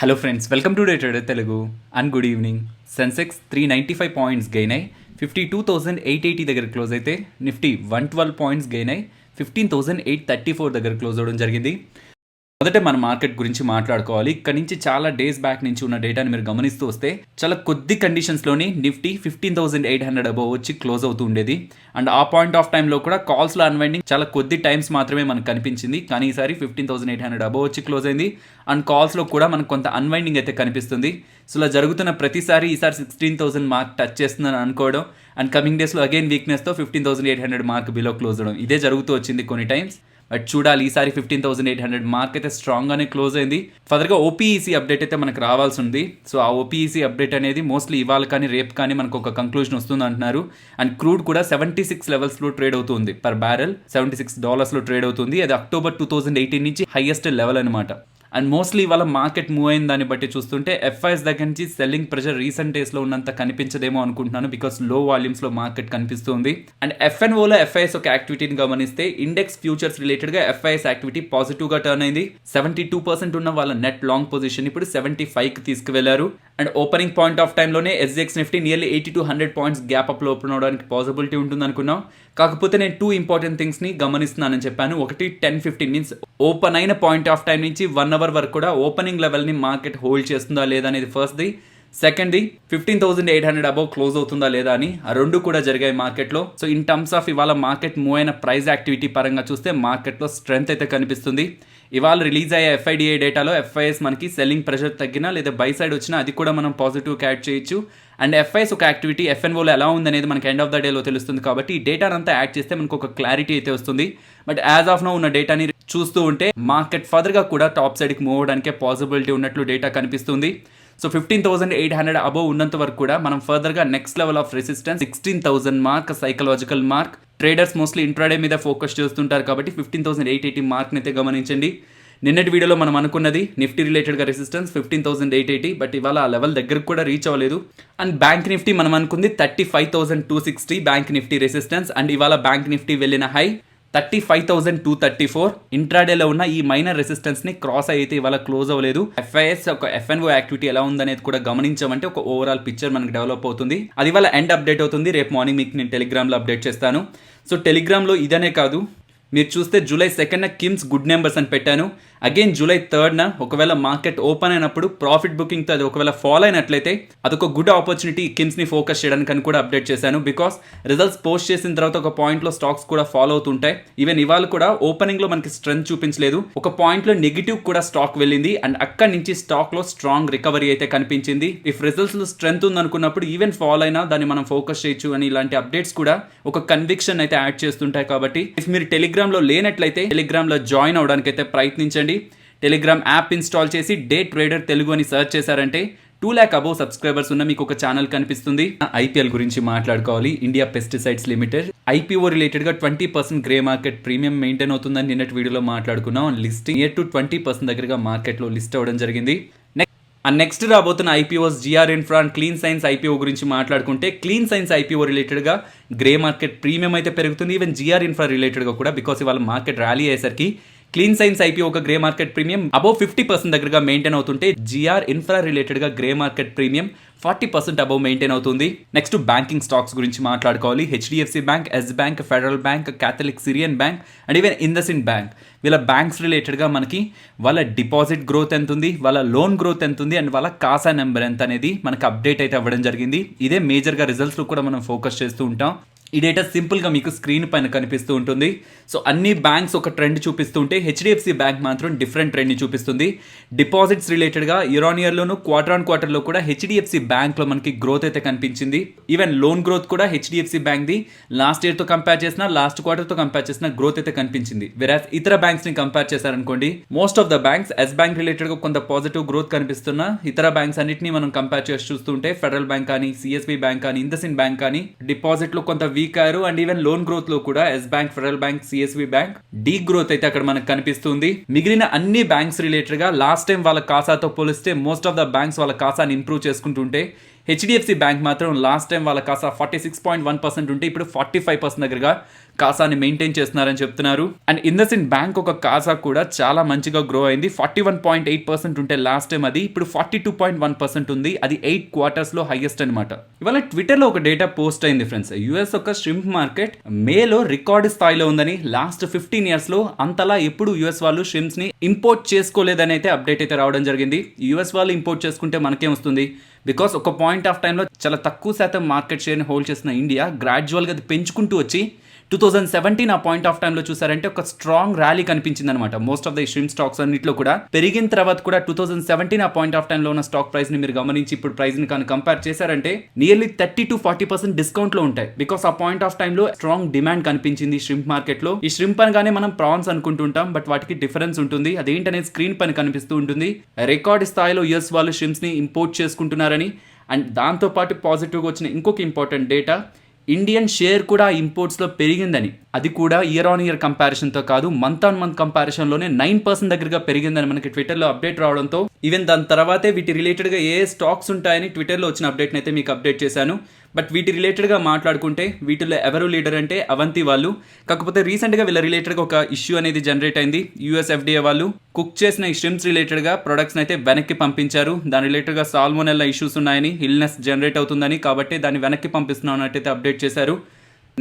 Hello friends, welcome to day trader Telugu and good evening. Sensex 395 points gain అయ్యి 52,880 దగ్గర close అయితే Nifty 112 points gain అయ్యి 15,834 దగ్గర క్లోజ్ అవ్వడం జరిగింది. మొదట మన మార్కెట్ గురించి మాట్లాడుకోవాలి. ఇక్కడ నుంచి చాలా డేస్ బ్యాక్ నుంచి ఉన్న డేటాని మీరు గమనిస్తూ వస్తే చాలా కొద్ది కండిషన్స్లోనే నిఫ్టీ 15,800 అబోవ్ వచ్చి క్లోజ్ అవుతూ ఉండేది. అండ్ ఆ పాయింట్ ఆఫ్ టైంలో కూడా కాల్స్లో అన్వైండింగ్ చాలా కొద్ది టైమ్స్ మాత్రమే మనకు కనిపించింది. కానీ ఈసారి 15,800 అబోవ్ వచ్చి క్లోజ్ అయింది. అండ్ కాల్స్లో కూడా మనకు కొంత అన్వైండింగ్ అయితే కనిపిస్తుంది. సో ఇలా జరుగుతున్న ప్రతిసారి ఈసారి 16,000 మార్క్ టచ్ చేస్తుందని అనుకోవడం అండ్ కమింగ్ డేస్లో అగైన్ వీక్నెస్తో 15,800 మార్క్ బిలో క్లోజ్ అవడం ఇదే జరుగుతూ వచ్చింది కొన్ని టైమ్స్. బట్ చూడాలి, ఈసారి 15,800 మార్క్ అయితే స్ట్రాంగ్గానే క్లోజ్ అయింది. ఫర్దర్గా ఓపీఈసీ అప్డేట్ అయితే మనకు రావాల్సి ఉంది. సో ఆ ఓపీఈసీ అప్డేట్ అనేది మోస్ట్లీ ఇవాళ కానీ రేపు కానీ మనకు ఒక కంక్లూజన్ వస్తుంది అంటున్నారు. అండ్ క్రూడ్ కూడా 76 లెవెల్స్లో ట్రేడ్ అవుతుంది. పర్ బ్యారెల్ $76 ట్రేడ్ అవుతుంది. అది అక్టోబర్ 2018 నుంచి హైయెస్ట్ లెవెల్ అనమాట. అండ్ మోస్ట్లీ ఇవాళ మార్కెట్ మూవ్ అయిన దాన్ని బట్టి చూస్తుంటే ఎఫ్ఐఎస్ దగ్గర నుంచి సెల్లింగ్ ప్రెషర్ రీసెంట్ డేస్లో ఉన్నంత కనిపించదేమో అనుకుంటున్నాను, బికాస్ లో వాల్యూమ్స్లో మార్కెట్ కనిపిస్తుంది. అండ్ ఎఫ్ఎన్ఓలో ఎఫ్ఐఎస్ ఒక యాక్టివిటీని గమనిస్తే ఇండెక్స్ ఫ్యూచర్స్ రిలేటెడ్గా ఎఫ్ఐఎస్ యాక్టివిటీ పాజిటివ్గా టర్న్ అయింది. 72% ఉన్న వాళ్ళ నెట్ లాంగ్ పొజిషన్ ఇప్పుడు 75కి తీసుకువెళ్లారు. అండ్ ఓపెనింగ్ పాయింట్ ఆఫ్ టైంలోనే SGX Nifty nearly 80 to 100 points gap అప్లో ఓపెన్ అవడానికి పాసిబిలిటీ ఉంటుంది అనుకున్నాం. కాకపోతే నేను 2 ఇంపార్టెంట్ థింగ్స్ని గమనిస్తున్నానని చెప్పాను. ఒకటి 10-15 మీన్స్ ఓపెన్ అయిన పాయింట్ ఆఫ్ టైం నుంచి 1 అవర్ వరకు కూడా ఓపెనింగ్ లెవెల్ని మార్కెట్ హోల్డ్ చేస్తుందా లేదా అనేది ఫస్ట్ది. సెకండ్ది 15,800 అబౌవ్ క్లోజ్ అవుతుందా లేదా అని. ఆ రెండు కూడా జరిగాయి మార్కెట్లో. సో ఇన్ టర్మ్స్ ఆఫ్ ఇవాళ మార్కెట్ మూవ్ అయిన ప్రైస్ యాక్టివిటీ పరంగా చూస్తే మార్కెట్లో స్ట్రెంత్ అయితే కనిపిస్తుంది. ఇవాళ రిలీజ్ అయ్యే ఎఫ్ఐడిఐ డేటాలో ఎఫ్ఐఎస్ మనకి సెల్లింగ్ ప్రెషర్ తగ్గినా లేదా బై సైడ్ వచ్చినా అది కూడా మనం పాజిటివ్గా యాడ్ చేయొచ్చు. అండ్ ఎఫ్ఐఎస్ ఒక యాక్టివిటీ ఎఫ్ఎన్ఓలో ఎలా ఉందనేది మనకి ఎండ్ ఆఫ్ ద డేలో తెలుస్తుంది. కాబట్టి ఈ డేటాను అంతా యాడ్ చేస్తే మనకు ఒక క్లారిటీ అయితే వస్తుంది. బట్ యాజ్ ఆఫ్ నో ఉన్న డేటాని చూస్తూ ఉంటే మార్కెట్ ఫర్దర్గా కూడా టాప్ సైడ్కి మూవ్ అవడానికే పాసిబిలిటీ ఉన్నట్లు డేటా కనిపిస్తుంది. సో 15,800 అబోవ్ ఉన్నంత వరకు కూడా మనం ఫర్దర్గా next level of resistance 16,000 mark psychological mark. Traders mostly intraday మీద ఫోకస్ చేస్తుంటారు కాబట్టి 15,880 మార్క్ని అయితే గమనించండి. నిన్నటి వీడియోలో మనం అనుకున్నది నిఫ్టీ రిలేటెడ్గా రెసిస్టెన్స్ 15,880, బట్ ఇవాళ ఆ లెవెల్ దగ్గరకు కూడా రీచ్ అవ్వలేదు. అండ్ బ్యాంక్ నిఫ్టీ మనం అనుకుంది 35,260 బ్యాంక్ నిఫ్టీ రెసిస్టెన్స్. అండ్ ఇవాళ బ్యాంక్ నిఫ్టీ వెళ్ళిన హై 35,234. ఇంట్రాడేలో ఉన్న ఈ మైనర్ రెసిస్టెన్స్ని క్రాస్ అయితే ఇవాళ క్లోజ్ అవ్వలేదు. ఎఫ్ఐఎస్ ఒక ఎఫ్ఎన్ఓ యాక్టివిటీ ఎలా ఉందనేది కూడా గమనించామంటే ఒక ఓవరాల్ పిక్చర్ మనకు డెవలప్ అవుతుంది. అది ఇవాళ ఎండ్ అప్డేట్ అవుతుంది. రేపు మార్నింగ్ మీకు నేను టెలిగ్రామ్లో అప్డేట్ చేస్తాను. సో టెలిగ్రామ్లో ఇదనే కాదు, మీరు చూస్తే జూలై 2న కిమ్స్ గుడ్ నెంబర్స్ అని పెట్టాను. అగైన్ జూలై 3న ఒకవేళ మార్కెట్ ఓపెన్ అయినప్పుడు ప్రాఫిట్ బుకింగ్తో అది ఒకవేళ ఫాలో అయినట్లయితే అదొక గుడ్ ఆపర్చునిటీ కిమ్స్ని ఫోకస్ చేయడానికి అని కూడా అప్డేట్ చేశాను. బికాస్ రిజల్ట్స్ పోస్ట్ చేసిన తర్వాత ఒక పాయింట్లో స్టాక్స్ కూడా ఫాలో అవుతుంటాయి. ఈవెన్ ఇవాళ కూడా ఓపెనింగ్లో మనకి స్ట్రెంత్ చూపించలేదు, ఒక పాయింట్లో నెగిటివ్ కూడా స్టాక్ వెళ్ళింది. అండ్ అక్కడి నుంచి స్టాక్లో స్ట్రాంగ్ రికవరీ అయితే కనిపించింది. ఇఫ్ రిజల్ట్స్లో స్ట్రెంత్ ఉందనుకున్నప్పుడు ఈవెన్ ఫాలో అయినా దాన్ని మనం ఫోకస్ చేయొచ్చు అని ఇలాంటి అప్డేట్స్ కూడా ఒక కన్విక్షన్ అయితే యాడ్ చేస్తుంటాయి. కాబట్టి ఇఫ్ మీరు టెలిగ్రామ్లో లేనట్లయితే టెలిగ్రామ్లో జాయిన్ అవడానికి అయితే ప్రయత్నించండి. టెలిగ్రామ్ యాప్ ఇన్స్టాల్ చేసి డే ట్రేడర్ తెలుగు అని సెర్చ్ చేశారంటే 2 lakh అబోవ్ సబ్స్క్రైబర్స్ ఉన్న మీకు ఒక ఛానల్ కనిపిస్తుంది. ఐపీఎల్ గురించి మాట్లాడుకోవాలి. ఇండియా పెస్టిసైడ్స్ లిమిటెడ్ ఐపీఓ రిలేటెడ్గా 20% గ్రే మార్కెట్ ప్రీమియం మెయింటైన్ అవుతుందని నిన్నటి వీడియోలో మాట్లాడుకున్నాం. లిస్టింగ్ నియర్ టు 20% దగ్గరగా మార్కెట్లో లిస్ట్ అవ్వడం జరిగింది. నెక్స్ట్ రాబోతున్న IPOs GR Infra and Clean Science IPO గురించి మాట్లాడుకుంటే క్లీన్ సైన్స్ ఐపీఓ రిలేటెడ్గా గ్రే మార్కెట్ ప్రీమియం అయితే పెరుగుతుంది. ఈవెన్ జిఆర్ ఇన్ఫ్రా రిలేటెడ్గా కూడా, బికాస్ ఇవాళ మార్కెట్ ర్యాలీ అయ్యేసరికి క్లీన్ సైన్స్ ఐపీఓ ఒక గ్రే మార్కెట్ ప్రీమియం అబౌవ్ 50% దగ్గరగా మెయింటైన్ అవుతుంటే జిఆర్ ఇన్ఫ్రా రిలేటెడ్గా grey market premium 40% above maintain అవుతుంది. నెక్స్ట్ బ్యాంకింగ్ స్టాక్స్ గురించి మాట్లాడుకోవాలి. HDFC bank, Yes bank, federal bank, Catholic Syrian bank and even IndusInd bank. వీళ్ళ banks రిలేటెడ్గా మనకి వాళ్ళ డిపాజిట్ గ్రోత్ ఎంత ఉంది, వాళ్ళ లోన్ గ్రోత్ ఎంత ఉంది అండ్ వాళ్ళ కాసా నెంబర్ ఎంత అనేది మనకి అప్డేట్ అయితే అవ్వడం జరిగింది. ఇదే మేజర్గా రిజల్ట్స్లో కూడా మనం ఫోకస్ చేస్తూ ఉంటాం. ఈ డేటా సింపుల్గా మీకు స్క్రీన్ పైన కనిపిస్తూ ఉంటుంది. సో అన్ని బ్యాంక్స్ ఒక ట్రెండ్ చూపిస్తుంటే హెచ్డిఎఫ్సి బ్యాంక్ మాత్రం డిఫరెంట్ ట్రెండ్ని చూపిస్తుంది. డిపాజిట్స్ రిలేటెడ్గా ఇయర్ ఆన్ ఇయర్లోను క్వార్టర్ ఆన్ క్వార్టర్లో కూడా హెచ్డిఎఫ్సి బ్యాంక్లో మనకి గ్రోత్ అయితే కనిపించింది. ఈవెన్ లోన్ గ్రోత్ కూడా హెచ్డిఎఫ్సి బ్యాంక్ది లాస్ట్ ఇయర్తో కంపేర్ చేసిన, లాస్ట్ క్వార్టర్తో కంపేర్ చేసిన గ్రోత్ అయితే కనిపించింది. వెరాజ్ ఇతర బ్యాంక్స్ని కంపేర్ చేశారనుకోండి, most of the banks Yes bank రిలేటెడ్గా కొంత పాజిటివ్ గ్రోత్ కనిపిస్తున్న, ఇతర బ్యాంక్స్ అన్నింటినీ మనం కంపేర్ చేసి చూస్తుంటే ఫెడరల్ బ్యాంక్ కానీ, సిఎస్బి బ్యాంక్ కానీ, ఇండస్ఇండ్ బ్యాంక్ కానీ డిపాజిట్లో కొంత వీక్ అయ్యారు. అండ్ ఈవెన్ లోన్ గ్రోత్ లో కూడా Yes bank, federal bank, CSB bank de growth అయితే అక్కడ మనకు కనిపిస్తుంది. మిగిలిన అన్ని బ్యాంక్స్ రిలేటెడ్ గా లాస్ట్ టైం వాళ్ళ కాసాతో పోలిస్తే మోస్ట్ ఆఫ్ ద బ్యాంక్స్ వాళ్ళ కాసాని ఇంప్రూవ్ చేసుకుంటుంటే హెచ్డిఎఫ్సి బ్యాంక్ మాత్రం లాస్ట్ టైం వాళ్ళ కాసా 46.1% ఉంటే ఇప్పుడు 45% దగ్గరగా కాసాని మెయింటైన్ చేస్తున్నారని చెప్తున్నారు. అండ్ ఇండస్ఇండ్ బ్యాంక్ ఒక కాసా కూడా చాలా మంచిగా గ్రో అయింది. 41.8% ఉంటే లాస్ట్ టైం అది ఇప్పుడు 42.1% ఉంది. అది 8 క్వార్టర్స్ లో హైయెస్ట్ అనమాట. ఇవాళ ట్విట్టర్ లో ఒక డేటా పోస్ట్ అయింది ఫ్రెండ్స్. యుఎస్ ఒక ష్రింప్ మార్కెట్ మేలో రికార్డు స్థాయిలో ఉందని, లాస్ట్ 15 years లో అంతలా ఎప్పుడు యుఎస్ వాళ్ళు షిమ్స్ ని ఇంపోర్ట్ చేసుకోలేదని అయితే అప్డేట్ అయితే రావడం జరిగింది. యుఎస్ వాళ్ళు ఇంపోర్ట్ చేసుకుంటే మనకేం వస్తుంది? బికాస్ ఒక పాయింట్ ఆఫ్ టైంలో చాలా తక్కువ శాతం మార్కెట్ షేర్ని హోల్డ్ చేసిన ఇండియా గ్రాడ్యువల్గా అది పెంచుకుంటూ వచ్చి 2017 ఆ పాయింట్ ఆఫ్ టైంలో చూసారంటే ఒక స్ట్రాంగ్ ర్యాలీ కనిపించింది అనమాట. మోస్ట్ ఆఫ్ ద షిమ్ స్టాక్స్ అన్నింటిలో కూడా పెరిగిన తర్వాత కూడా 2017 ఆ పాయింట్ ఆఫ్ టైంలో ఉన్న స్టాక్ ప్రైస్ ని మీరు గమనించి ఇప్పుడు ప్రైస్ ని కానీ కంపేర్ చేశారంటే నియర్లీ 30-40% డిస్కౌంట్ లో ఉంటాయి. బికాస్ ఆ పాయింట్ ఆఫ్ టైంలో స్ట్రాంగ్ డిమాండ్ కనిపించింది షింప్ మార్కెట్ లో. ఈ షింప్ అనగానే మనం ప్రాన్స్ అనుకుంటుంటాం, బట్ వాటికి డిఫరెన్స్ ఉంటుంది. అదేంటనేది స్క్రీన్ పైన కనిపిస్తూ ఉంటుంది. రికార్డ్ స్థాయిలో యుఎస్ వాళ్ళు షిమ్స్ ని ఇంపోర్ట్ చేసుకుంటున్నారని, అండ్ దాంతోపాటు పాజిటివ్గా వచ్చిన ఇంకొక ఇంపార్టెంట్ డేటా, ఇండియన్ షేర్ కూడా ఇంపోర్ట్స్లో పెరిగిందని. అది కూడా ఇయర్ ఆన్ ఇయర్ కంపారిజన్తో కాదు, మంత్ ఆన్ మంత్ కంపారిజన్లోనే 9% దగ్గరగా పెరిగిందని మనకి ట్విట్టర్లో అప్డేట్ రావడంతో, ఈవెన్ దాని తర్వాతే వీటి రిలేటెడ్గా ఏ స్టాక్స్ ఉంటాయని ట్విట్టర్లో వచ్చిన అప్డేట్ని అయితే మీకు అప్డేట్ చేశాను. బట్ వీటి రిలేటెడ్గా మాట్లాడుకుంటే వీటిలో ఎవరు లీడర్ అంటే అవంతి వాళ్ళు. కాకపోతే రీసెంట్గా వీళ్ళ రిలేటెడ్గా ఒక ఇష్యూ అనేది జనరేట్ అయింది. యుఎస్ ఎఫ్డిఏ వాళ్ళు కుక్ చేసిన ఈ షిమ్స్ రిలేటెడ్గా ప్రొడక్ట్స్ అయితే వెనక్కి పంపించారు. దాని రిలేటెడ్గా సాల్మోనెల్లా ఇష్యూస్ ఉన్నాయని, ఇల్నెస్ జనరేట్ అవుతుందని, కాబట్టి దాన్ని వెనక్కి పంపిస్తున్నాం అన్నట్టయితే అప్డేట్ చేశారు.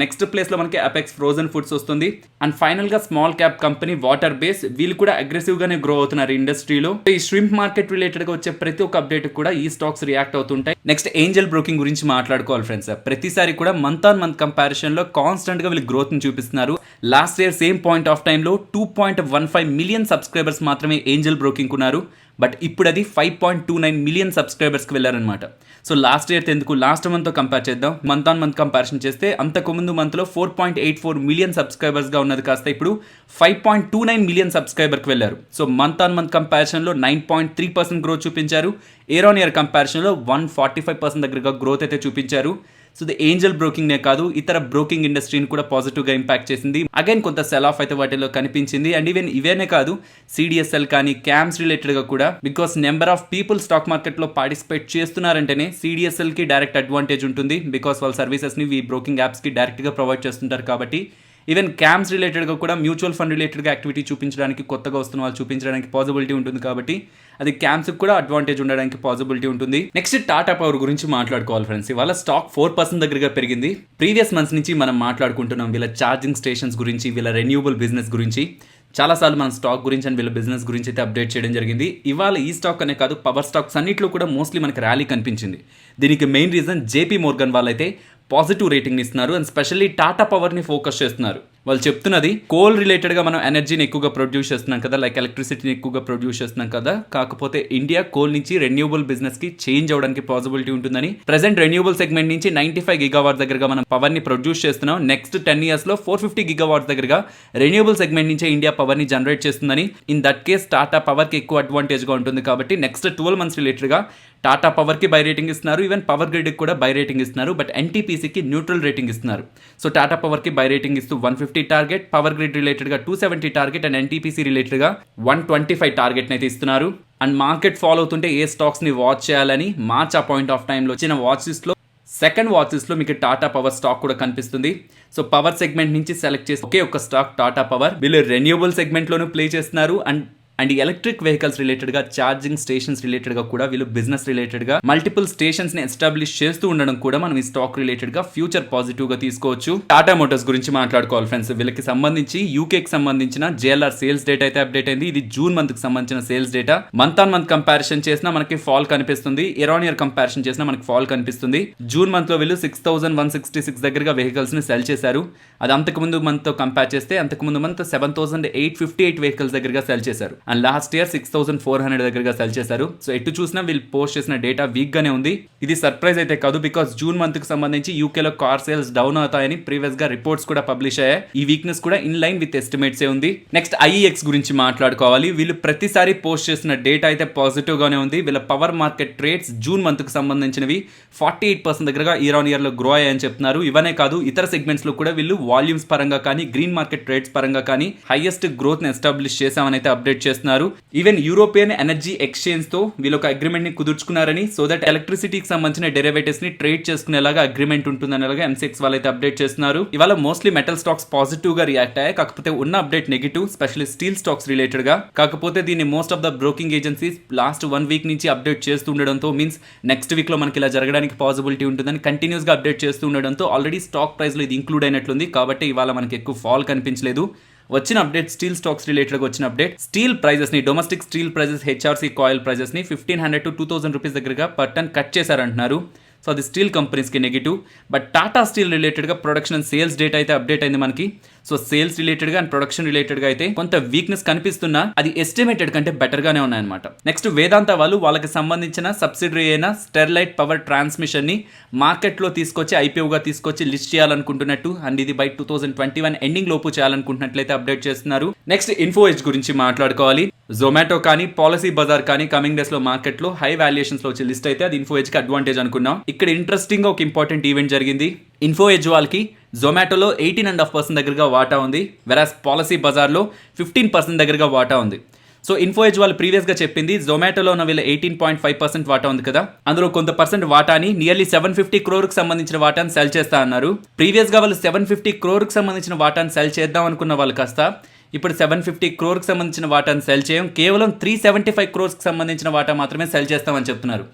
నెక్స్ట్ ప్లేస్లో మనకి అపెక్స్ ఫ్రోజన్ ఫుడ్స్ వస్తుంది. అండ్ ఫైనల్గా small cap company water base, వీళ్ళు కూడా అగ్రెసివ్గానే గ్రో అవుతున్నారు ఇండస్ట్రీలో. ఈ ష్రింప్ మార్కెట్ రిలేటెడ్గా వచ్చే ప్రతి ఒక్క అప్డేట్ కూడా ఈ స్టాక్స్ రియాక్ట్ అవుతుంటాయి. నెక్స్ట్ ఏంజల్ బ్రోకింగ్ గురించి మాట్లాడుకోవాలి ఫ్రెండ్స్. ప్రతిసారి కూడా మంత్ ఆన్ మంత్ కంపారిజన్లో కాన్స్టెంట్గా వీళ్ళు గ్రోత్ని చూపిస్తున్నారు. Last year same point of టైంలో 2.15 మిలియన్ సబ్స్క్రైబర్స్ మాత్రమే ఏంజల్ బ్రోకింగ్ ఉన్నారు. బట్ ఇప్పుడు అది 5.29 మిలియన్ సబ్స్క్రైబర్స్కి వెళ్ళారనమాట. సో లాస్ట్ ఇయర్ ఎందుకు లాస్ట్ మంత్తో కంపేర్ చేద్దాం. మంత్ ఆన్ మంత్ కంపారిజన్ చేస్తే అంతకు ముందు మంత్లో 4.84 మిలియన్ సబ్స్క్రైబర్స్గా ఉన్నది కాస్త ఇప్పుడు 5.29 మిలియన్ సబ్స్క్రైబర్కి వెళ్ళారు. సో మంత్ ఆన్ మంత్ కంపారిజన్లో 9.3% గ్రోత్ చూపించారు. ఇయర్ ఆన్ ఇయర్ కంపారిజన్లో 145% దగ్గరగా గ్రోత్ అయితే చూపించారు. సో ది ఏంజల్ బ్రోకింగ్నే కాదు, ఇతర బ్రోకింగ్ ఇండస్ట్రీని కూడా పాజిటివ్గా ఇంపాక్ట్ చేసింది. అగైన్ కొంత సెల్ ఆఫ్ అయితే వాటిలో కనిపించింది. అండ్ ఈవెన్ ఇవేనే కాదు, సిడిఎస్ఎల్ కానీ క్యామ్స్ రిలేటెడ్గా కూడా, because number of people stock మార్కెట్లో పార్టిసిపేట్ చేస్తున్నారంటేనే సిడిఎస్ఎల్కి డైరెక్ట్ అడ్వాంటేజ్ ఉంటుంది. బికాస్ వాళ్ళ సర్వీసెస్ని ఈ బ్రోకింగ్ యాప్స్కి డైరెక్ట్గా ప్రొవైడ్ చేస్తుంటారు కాబట్టి. ఈవెన్ క్యామ్స్ రిలేటెడ్గా కూడా మ్యూచువల్ ఫండ్ రిలేటెడ్గా యాక్టివిటీ చూపించడానికి, కొత్తగా వస్తున్న వాళ్ళు చూపించడానికి పాసిబిలిటీ ఉంటుంది కాబట్టి అది క్యామ్స్కి కూడా అడ్వాంటేజ్ ఉండడానికి పాసిబిలిటీ ఉంటుంది. నెక్స్ట్ టాటా పవర్ గురించి మాట్లాడుకోవాలి ఫ్రెండ్స్. ఇవాళ స్టాక్ 4% దగ్గరగా పెరిగింది. ప్రీవియస్ మంత్స్ నుంచి మనం మాట్లాడుకుంటున్నాం వీళ్ళ ఛార్జింగ్ స్టేషన్స్ గురించి, వీళ్ళ రెన్యూబుల్ బిజినెస్ గురించి. చాలాసార్లు మన స్టాక్ గురించి అండ్ వీళ్ళ బిజినెస్ గురించి అయితే అప్డేట్ చేయడం జరిగింది. ఇవాళ ఈ స్టాక్ అనే కాదు, పవర్ స్టాక్స్ అన్నింటిలో కూడా మోస్ట్లీ మనకి ర్యాలీ కనిపించింది. దీనికి మెయిన్ రీజన్ జేపీ మోర్గన్ వాళ్ళైతే పాజిటివ్ రేటింగ్ ఇస్తున్నారు. అండ్ స్పెషల్లీ టాటా పవర్ని ఫోకస్ చేస్తున్నారు. వాళ్ళు చెప్తున్నది కోల్ రిలేటెడ్గా మనం ఎనర్జీని ఎక్కువగా ప్రొడ్యూస్ చేస్తున్నాం కదా, లైక్ ఎలక్ట్రిసిటీని ఎక్కువగా ప్రొడ్యూస్ చేస్తున్నాం కదా. కాకపోతే ఇండియా కోల్ నుంచి రెన్యూబుల్ బిజినెస్కి చేంజ్ అవడానికి పాసిబిలిటీ ఉంటుందని. ప్రెసెంట్ రెన్యూబుల్ సెగ్మెంట్ నుంచి 95 గిగావాట్స్ దగ్గరగా మనం పవర్ని ప్రొడ్యూస్ చేస్తున్నాం. నెక్స్ట్ 10 yearsలో 450 గిగావాట్స్ దగ్గరగా రెన్యూబుల్ సెగ్మెంట్ నుంచే ఇండియా పవర్ని జనరేట్ చేస్తుందని. ఇన్ దట్ కేస్ టాటా పవర్కి ఎక్కువ అడ్వాంటేజ్గా ఉంటుంది కాబట్టి నెక్స్ట్ 12 months రిలేటెడ్గా టాటా పవర్కి బై రేటింగ్ ఇస్తున్నారు. ఈవెన్ పవర్ గ్రిడ్కి కూడా బై రేటింగ్ ఇస్తున్నారు. బట్ ఎన్టీపీసీకి న్యూట్రల్ రేటింగ్ ఇస్తున్నారు. సో టాటా పవర్కి బై రేటింగ్ ఇస్తూ 150 టార్గెట్, పవర్ గ్రిడ్ రిలేటెడ్గా 270 టార్గెట్ అండ్ ఎన్టీపీసీ రిలేటెడ్గా 125 టార్గెట్ని అయితే ఇస్తున్నారు. అండ్ మార్కెట్ ఫాలో అవుతుంటే ఏ స్టాక్స్ని వాచ్ చేయాలని మార్చ్ ఆ పాయింట్ ఆఫ్ టైంలో వచ్చిన వాచ్ లిస్ట్లో సెకండ్ వాచ్ లిస్ట్లో మీకు టాటా పవర్ స్టాక్ కూడా కనిపిస్తుంది. సో పవర్ సెగ్మెంట్ నుంచి సెలెక్ట్ చేసి ఒకే ఒక స్టాక్ టాటా పవర్. వీళ్ళు రెన్యూబుల్ సెగ్మెంట్లోనూ ప్లే చేస్తున్నారు. అండ్ ఎలక్ట్రిక్ వెహికల్స్ రిలేటెడ్గా, ఛార్జింగ్ స్టేషన్స్ రిలేటెడ్గా కూడా వీళ్ళు బిజినెస్ రిలేటెడ్గా మల్టిపుల్ స్టేషన్స్ని ఎస్టాబ్లిష్ చేస్తూ ఉండడం కూడా మనం ఈ స్టాక్ రిలేటెడ్గా ఫ్యూచర్ పాజిటివ్గా తీసుకోవచ్చు. టాటా మోటార్స్ గురించి మాట్లాడుకోవాలి ఫ్రెండ్స్. వీళ్ళకి సంబంధించి యూకేకి సంబంధించిన జేఎల్ఆర్ సేల్స్ డేటా అయితే అప్డేట్ అయింది. ఇది జూన్ మంత్కి సంబంధించిన sales data. Month on month comparison చేసినా మనకి ఫాల్ కనిపిస్తుంది. ఇయర్ ఆన్ ఇయర్ కంపారిజన్ చేసినా మనకి ఫాల్ కనిపిస్తుంది. జూన్ మంత్లో వీళ్ళు 6166 దగ్గరగా వెహికల్స్ ని సెల్ చేశారు. అది అంతకుముందు మంత్తో కంపేర్ చేస్తే అంతకుముందు మంత్ 7858 వెహికల్స్ దగ్గరగా సెల్ చేశారు. అండ్ లాస్ట్ ఇయర్ 6400 దగ్గరగా సెల్ చేశారు. సో ఎటు చూసినా వీళ్ళు పోస్ట్ చేసిన డేటా వీక్ గానే ఉంది. ఇది సర్ప్రైజ్ అయితే కాదు, బికాస్ జూన్ మంత్ కి సంబంధించి యూకేలో కార్ సేల్స్ డౌన్ అవుతాయని ప్రీవియస్ గా రిపోర్ట్స్ కూడా పబ్లిష్ అయ్యాయి. ఈ వీక్నెస్ కూడా ఇన్ లైన్ విత్ ఎస్టిమేట్స్ ఉంది. నెక్స్ట్ ఐఈఎక్స్ గురించి మాట్లాడుకోవాలి. వీళ్ళు ప్రతిసారి పోస్ట్ చేసిన డేటా అయితే పాజిటివ్ గానే ఉంది. వీళ్ళ power market trades June month కి సంబంధించినవి 48% దగ్గరగా ఇయర్ ఆన్ ఇయర్ లో గ్రో అయ్యాయని చెప్తున్నారు. ఇవనే కాదు, ఇతర సెగ్మెంట్స్ లో కూడా వీళ్ళు వాల్యూమ్స్ పరంగా కానీ, గ్రీన్ మార్కెట్ ట్రేడ్స్ పరంగా కానీ హైయెస్ట్ గ్రోత్ ని ఎస్టాబ్లిష్ చేశామని అయితే అప్డేట్ చేస్తున్నారు. ఈవెన్ యూరోపియన్ ఎనర్జీ ఎక్స్చేంజ్ తో వీళ్ళు ఒక అగ్రిమెంట్ ని కుదుర్చుకున్నారని, సో దట్ ఎలక్ట్రిసిటీకి సంబంధించిన డెరివేటివ్స్ ని ట్రేడ్ చేసుకునేలాగా అగ్రిమెంట్ ఉంటుందనేలాగా ఎంసెక్స్ వాళ్ళైతే అప్డేట్ చేస్తున్నారు. ఇవాళ మోస్ట్లీ మెటల్ స్టాక్స్ పాజిటివ్ గా రియాక్ట్ అయ్యాయి. కాకపోతే ఉన్న update negative, specially steel stocks related గా. కాకపోతే దీన్ని most of the broking agencies last 1 week నుంచి అప్డేట్ చేస్తూ ఉండడంతో, మీన్స్ నెక్స్ట్ వీక్ లో మనకి ఇలా జరగడానికి పాసిబిలిటీ ఉంటుందని కంటిన్యూస్ గా అప్డేట్ చేస్తూ ఉండడంతో ఆల్రెడీ స్టాక్ ప్రైస్ లో ఇది ఇంక్లూడ్ అయినట్లుంది. కాబట్టి ఇవాళ మనకి ఎక్కువ ఫాల్ కనిపించలేదు. వచ్చిన అప్డేట్ స్టీల్ స్టాక్స్ రిలేటెడ్గా వచ్చిన అప్డేట్, స్టీల్ ప్రైజెస్ని, domestic steel prices HRC coil ప్రైజెస్ని 1500 to 2000 రూపీస్ దగ్గరగా పర్ టన్ కట్ చేశారంటున్నారు. సో అది స్టీల్ కంపెనీస్కి నెగిటివ్. బట్ టాటా స్టీల్ రిలేటెడ్గా ప్రొడక్షన్ అండ్ సేల్స్ డేటా అయితే అప్డేట్ అయింది మనకి. సో సేల్స్ రిలేటెడ్గా అండ్ ప్రొడక్షన్ రిలేటెడ్గా అయితే కొంత వీక్నెస్ కనిపిస్తున్నా అది ఎస్టిమేటెడ్ కంటే బెటర్గానే ఉన్నాయన్నమాట. నెక్స్ట్ వేదాంత వాళ్ళకి సంబంధించిన సబ్సిడరీ అయిన స్టెర్లైట్ పవర్ ట్రాన్స్మిషన్ ని మార్కెట్లో తీసుకొచ్చి ఐపీఓగా తీసుకొచ్చి లిస్ట్ చేయాలనుకుంటున్నట్టు, అండ్ ఇది బై 2021 ఎండింగ్ లోపు చేయాలనుకుంటున్నట్లయితే అప్డేట్ చేస్తున్నారు. నెక్స్ట్ ఇన్ఫో ఎడ్జ్ గురించి మాట్లాడుకోవాలి. జొమాటో కానీ పాలసీ బజార్ కానీ కమింగ్ డేస్ లో మార్కెట్ లో హై వాల్యుయేషన్స్ లో వచ్చే లిస్ట్ అయితే అది ఇన్ఫో ఎడ్జ్ కి అడ్వాంటేజ్ అనుకున్నాం. ఇక్కడ ఇంట్రెస్టింగ్ గా ఒక ఇంపార్టెంట్ ఈవెంట్ జరిగింది. ఇన్ఫో ఎడ్జ్ వాళ్ళకి జొమాటోలో 18.5% దగ్గరగా వాటా ఉంది, వెరాస్ పాలసీ బజార్లో 15% దగ్గరగా వాటా ఉంది. సో ఇన్ఫో ఎడ్జ్ వాళ్ళు ప్రీవియస్గా చెప్పింది జొమాటోలో ఉన్న వీళ్ళ 18.5% వాటా ఉంది కదా, అందులో కొంత పర్సెంట్ వాటాని నియర్లీ 750 crore సంబంధించిన వాటాను సెల్ చేస్తా అన్నారు. ప్రీవియస్గా వాళ్ళు 750 crore సంబంధించిన వాటాను సెల్ చేద్దాం అనుకున్న వాళ్ళు కాస్త ఇప్పుడు 750 crore సంబంధించిన వాటాను సెల్ చేయం, కేవలం 375 crore సంబంధించిన వాటా మాత్రమే సెల్ చేస్తామని చెప్తున్నారు.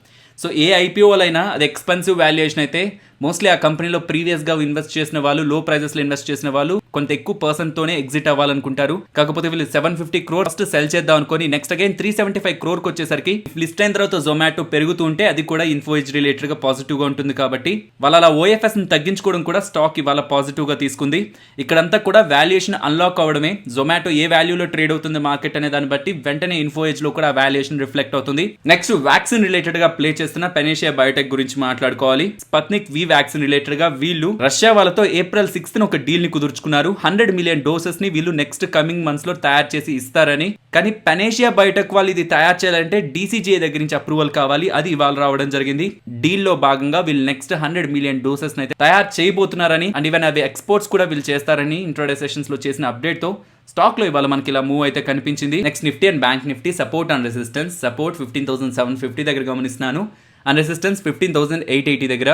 సో ఏ ఐపీఓలైనా అది ఎక్స్పెన్సివ్ వాల్యుయేషన్ అయితే మోస్ట్లీ ఆ కంపెనీలో ప్రీవియస్గా ఇన్వెస్ట్ చేసిన వాళ్ళు, లో ప్రైజెస్లో ఇన్వెస్ట్ చేసిన వాళ్ళు కొంత ఎక్కువ పర్సెంట్తోనే ఎగ్జిట్ అవ్వాలనుకుంటారు. కాకపోతే వీళ్ళు 750 crore ఫస్ట్ సెల్ చేద్దాం అనుకొని నెక్స్ట్ అగైన్ 375 crore వచ్చేసరికి లిస్ట్ అయిన తర్వాత జొమాటో పెరుగుతూ ఉంటే అది కూడా ఇన్ఫో ఎడ్జ్ రిలేటెడ్గా పాజిటివ్గా ఉంటుంది. కాబట్టి వాళ్ళ అలా ఓఎఫ్ఎస్ని తగ్గించుకోవడం కూడా స్టాక్ ఇవాళ పాజిటివ్గా తీసుకుంది. ఇక్కడంతా కూడా వాల్యుయేషన్ అన్లాక్ అవ్వడమే, జొమాటో ఏ వాల్యూలో ట్రేడ్ అవుతుంది మార్కెట్ అనే దాన్ని బట్టి వెంటనే ఇన్ఫో ఎడ్జ్లో కూడా వాల్యుయేషన్ రిఫ్లెక్ట్ అవుతుంది. నెక్స్ట్ వ్యాక్సిన్ రిలేటెడ్గా ప్లే చేస్తున్న పెనేషియా బయోటెక్ గురించి మాట్లాడుకోవాలి. స్పత్నిక్ వి వ్యాక్సిన్ రిలేటెడ్ గా వీళ్ళు రష్యా వాళ్ళతో April 6th ఒక డీల్ ని కుదుర్చుకున్నారు. 100 million doses ని వీళ్ళు నెక్స్ట్ కమింగ్ మంత్స్ లో తయారు చేసి ఇస్తారని. కానీ పెనేషియా బయోటెక్ వాళ్ళు ఇది తయారు చేయాలంటే DCGI దగ్గర నుంచి అప్రూవల్ కావాలి, అది ఇవాళ రావడం జరిగింది. డీల్ లో భాగంగా వీళ్ళు నెక్స్ట్ 100 million doses అయితే తయారు చేయబోతున్నారని, అండ్ ఈవెన్ అవి ఎక్స్పోర్ట్స్ కూడా వీళ్ళు చేస్తారని ఇంట్రోడే సెషన్స్ లో చేసిన అప్డేట్ తో స్టాక్ లో ఇవాళ మనకి ఇలా మూవ్ అయితే కనిపించింది. Next Nifty and bank Nifty support and resistance. Support 15,750 దగ్గర గమనిస్తున్నాను, అండ్ రెసిస్టెన్స్ 15,880 దగ్గర.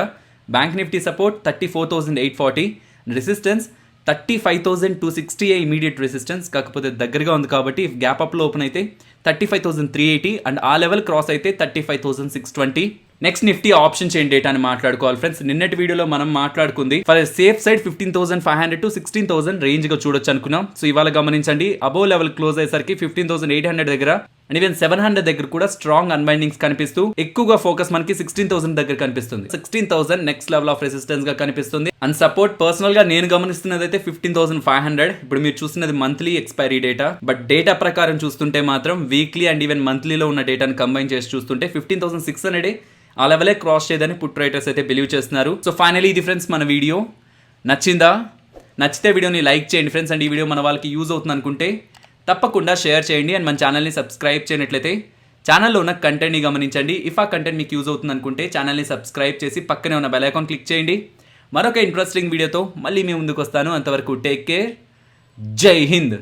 Bank Nifty support 34,840, resistance 35,260 immediate resistance. కాకపోతే దగ్గరగా ఉంది కాబట్టి గ్యాప్ అప్ లో ఓపెన్ అయితే 35,380 అండ్ ఆ లెవెల్ క్రాస్ అయితే 35,620. Next Nifty option chain data అని మాట్లాడుకోవాలి ఫ్రెండ్స్. నిన్నటి వీడియోలో మనం మాట్లాడుకుంది for safe side 15,500 to 16,000 range గా చూడొచ్చు అనుకున్నాం. సో ఇవాళ గమనించండి అబోవ్ లెవెల్ క్లోజ్ అయ్యేసరికి 15,800 దగ్గర అండ్ ఈవెన్ 700 దగ్గర కూడా స్ట్రాంగ్ అన్బైండింగ్స్ కనిపిస్తూ ఎక్కువగా ఫోకస్ మనకి 16,000 దగ్గర కనిపిస్తుంది. 16,000 నెక్స్ట్ లెవెల్ ఆఫ్ రెసిస్టెన్స్ గా కనిపిస్తుంది. అండ్ సపోర్ట్ పర్సనల్ గా నేను గమనిస్తున్నది అయితే 15,500. ఇప్పుడు మీరు చూస్తున్నది monthly expiry data, but data ప్రకారం చూస్తుంటే మాత్రం వీక్లీ అండ్ ఈవెన్ మంత్లీలో ఉన్న డేటాను కంబైన్ చేసి చూస్తుంటే 15,600 ఆ లెవెలే క్రాస్ చేయదని పుట్ రైటర్స్ అయితే బిలీవ్ చేస్తున్నారు. సో ఫైనలీ ఇది ఫ్రెండ్స్ మన వీడియో. నచ్చితే వీడియోని లైక్ చేయండి ఫ్రెండ్స్, అండ్ ఈ వీడియో మన వాళ్ళకి యూజ్ అవుతుంది అనుకుంటే తప్పకుండా షేర్ చేయండి. అండ్ మన ఛానల్ని సబ్స్క్రైబ్ చేయనట్లయితే ఛానల్లో ఉన్న కంటెంట్ని గమనించండి. ఇఫ్ ఆ కంటెంట్ మీకు యూజ్ అవుతుంది అనుకుంటే ఛానల్ని సబ్స్క్రైబ్ చేసి పక్కనే ఉన్న బెల్ ఐకాన్ క్లిక్ చేయండి. మరొక ఇంట్రెస్టింగ్ వీడియోతో మళ్ళీ మీ ముందుకు వస్తాను. అంతవరకు టేక్ కేర్. జై హింద్.